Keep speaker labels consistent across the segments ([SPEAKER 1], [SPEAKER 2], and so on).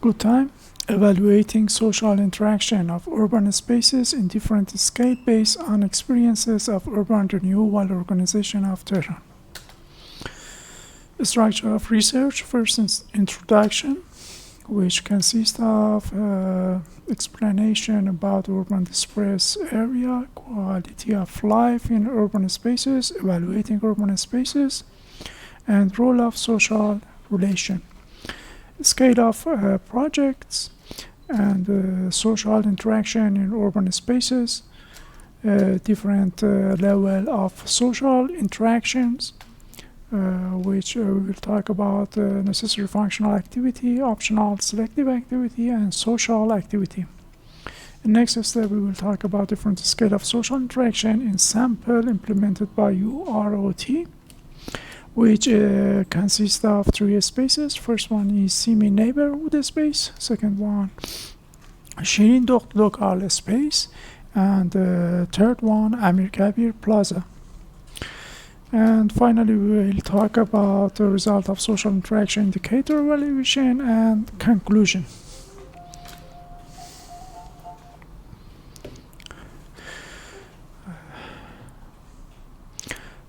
[SPEAKER 1] Good time. Evaluating social interaction of urban spaces in different scale based on experiences of urban renewal organization of Tehran. Structure of research. First, introduction, which consists of explanation about urban dispersed area, quality of life in urban spaces, evaluating urban spaces, and role of social relation. Scale of projects and social interaction in urban spaces, different level of social interactions, which we will talk about necessary functional activity, optional selective activity, and social activity. In next step, we will talk about different scale of social interaction in sample implemented by UROT, which consists of three spaces. First one is semi neighborhood space, second one Shirin local space, and third one Amir Kabir Plaza. And finally, we will talk about the result of social interaction indicator evaluation and conclusion.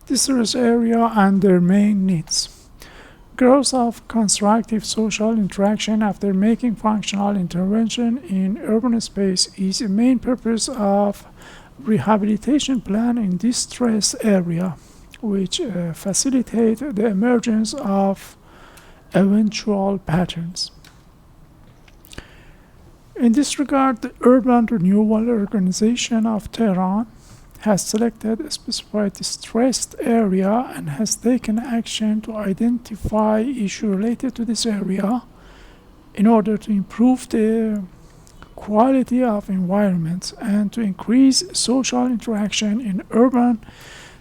[SPEAKER 1] Distress area and their main needs. Growth of constructive social interaction after making functional intervention in urban space is a main purpose of rehabilitation plan in distress area, which facilitate the emergence of eventual patterns. In this regard, the Urban Renewal Organization of Tehran has selected a specified distressed area and has taken action to identify issues related to this area in order to improve the quality of environment and to increase social interaction in urban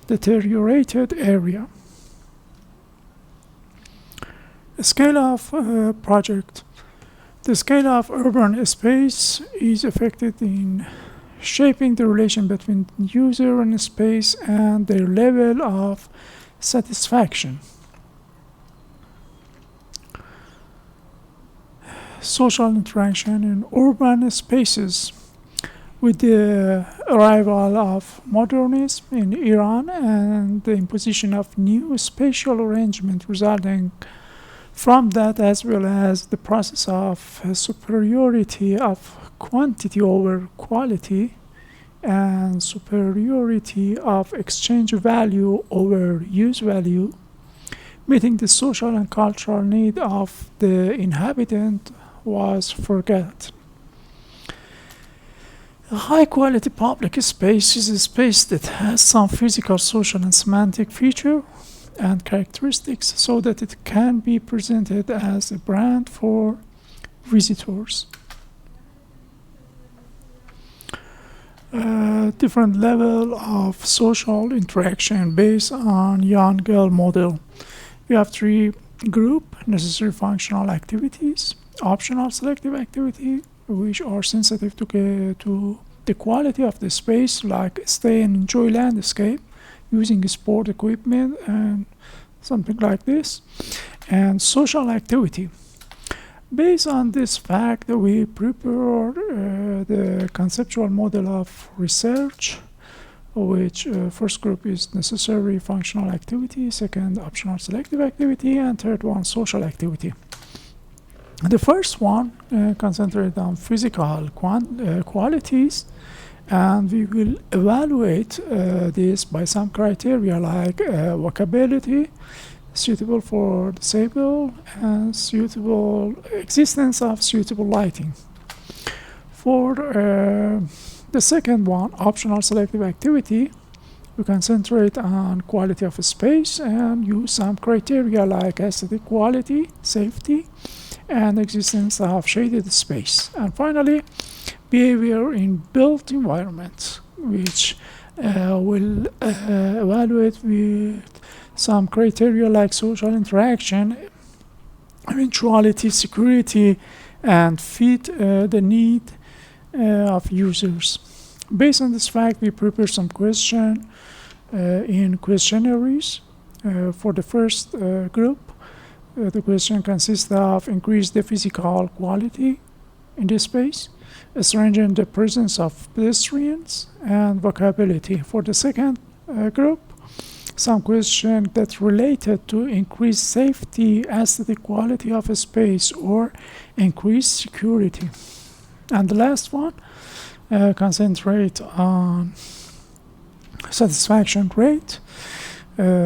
[SPEAKER 1] deteriorated area. The scale of project. The scale of urban space is affected in shaping the relation between user and space and their level of satisfaction. Social interaction in urban spaces. With the arrival of modernism in Iran and the imposition of new spatial arrangement resulting from that, as well as the process of superiority of quantity over quality and superiority of exchange value over use value, meeting the social and cultural need of the inhabitant was forgotten. A high-quality public space is a space that has some physical, social, and semantic feature and characteristics so that it can be presented as a brand for visitors. Different level of social interaction based on Young-Girl model. We have three group: necessary functional activities, optional selective activity, which are sensitive to the quality of the space, like stay and enjoy landscape, using sport equipment and something like this, and social activity. Based on this fact, we prepare the conceptual model of research, which first group is necessary functional activity, second optional selective activity, and third one social activity. The first one concentrated on physical qualities, and we will evaluate this by some criteria like walkability, suitable for disabled, and suitable existence of suitable lighting. For the second one, optional selective activity, we concentrate on quality of space and use some criteria like aesthetic quality, safety, and existence of shaded space. And finally, behavior in built environments, which will evaluate with some criteria like social interaction, eventuality, security, and fit the need of users. Based on this fact, we prepare some question in questionnaires for the first group, The question consists of increase the physical quality in the space, strengthen the presence of pedestrians, and walkability. For the second group, some questions that related to increase safety, aesthetic quality of a space, or increase security. And the last one, concentrate on satisfaction rate,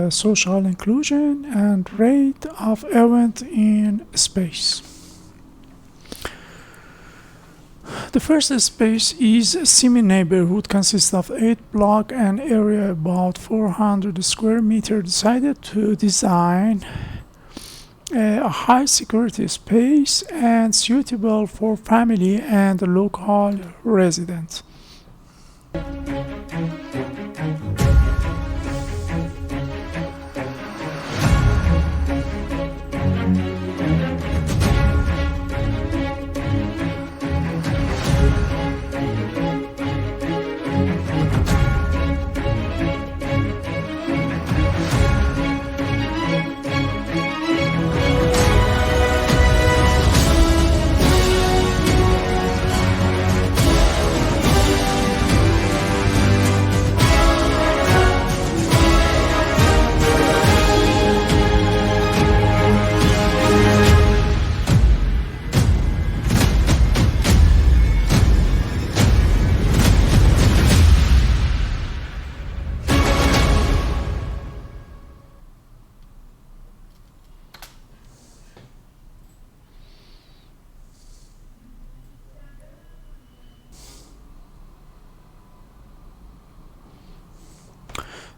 [SPEAKER 1] social inclusion, and rate of event in space. The first space is a semi-neighborhood, consists of 8 blocks and area about 400 square meters. Decided to design a high security space and suitable for family and local residents.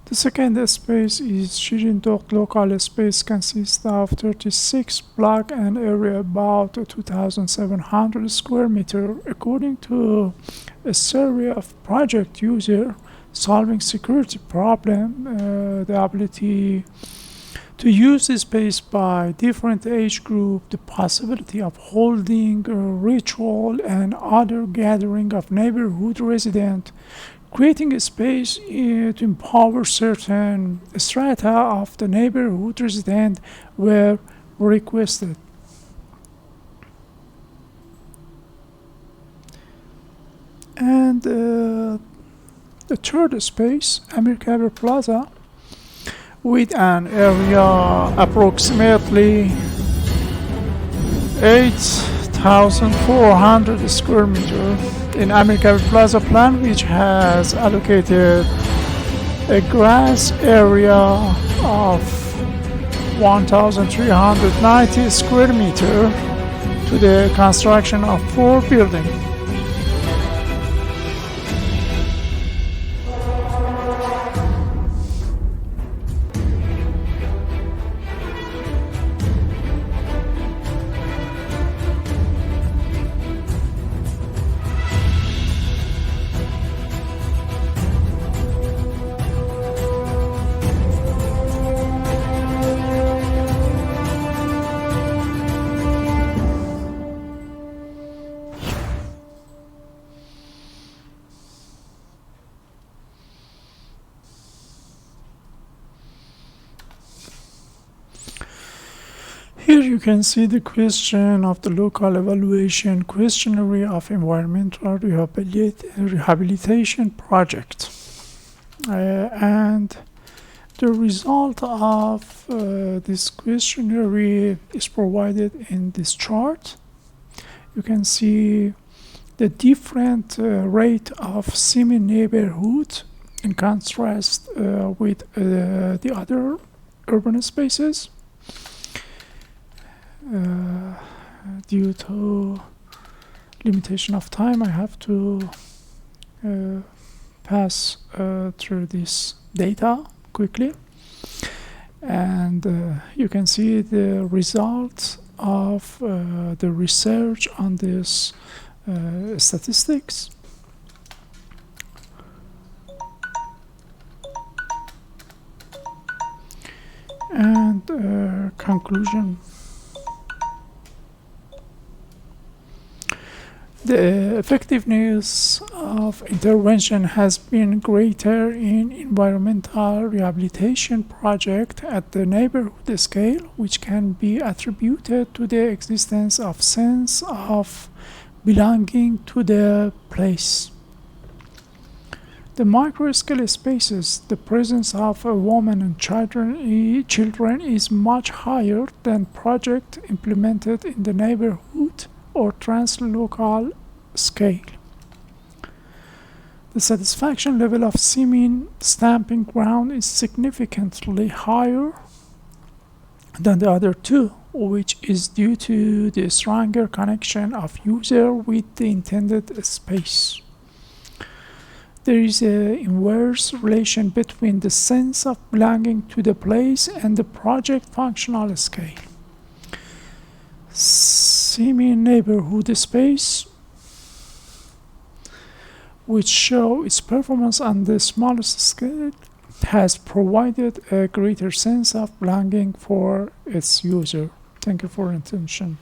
[SPEAKER 1] The second space is Shirindok local space, consists of 36 blocks and area about 2,700 square meters. According to a survey of project user solving security problem, the ability to use this space by different age group, the possibility of holding a ritual and other gathering of neighborhood residents, creating a space to empower certain strata of the neighborhood resident were requested. And the third space, America Plaza, with an area approximately 8,400 square meters in America Plaza plan, which has allocated a grass area of 1,390 square meters to the construction of 4 buildings. Here you can see the question of the local evaluation questionnaire of environmental rehabilitation project. And the result of this questionnaire is provided in this chart. You can see the different rate of semi-neighborhood in contrast with the other urban spaces. Due to limitation of time, I have to pass through this data quickly, and you can see the results of the research on this statistics. And conclusion. The effectiveness of intervention has been greater in environmental rehabilitation projects at the neighborhood scale, which can be attributed to the existence of sense of belonging to the place. The micro-scale spaces, the presence of a woman and children is much higher than projects implemented in the neighborhood or translocal scale. The satisfaction level of semen stamping ground is significantly higher than the other two, which is due to the stronger connection of user with the intended space. There is an inverse relation between the sense of belonging to the place and the project functional scale. Semi-neighborhood space, which show its performance on the smallest scale, has provided a greater sense of belonging for its user. Thank you for your attention.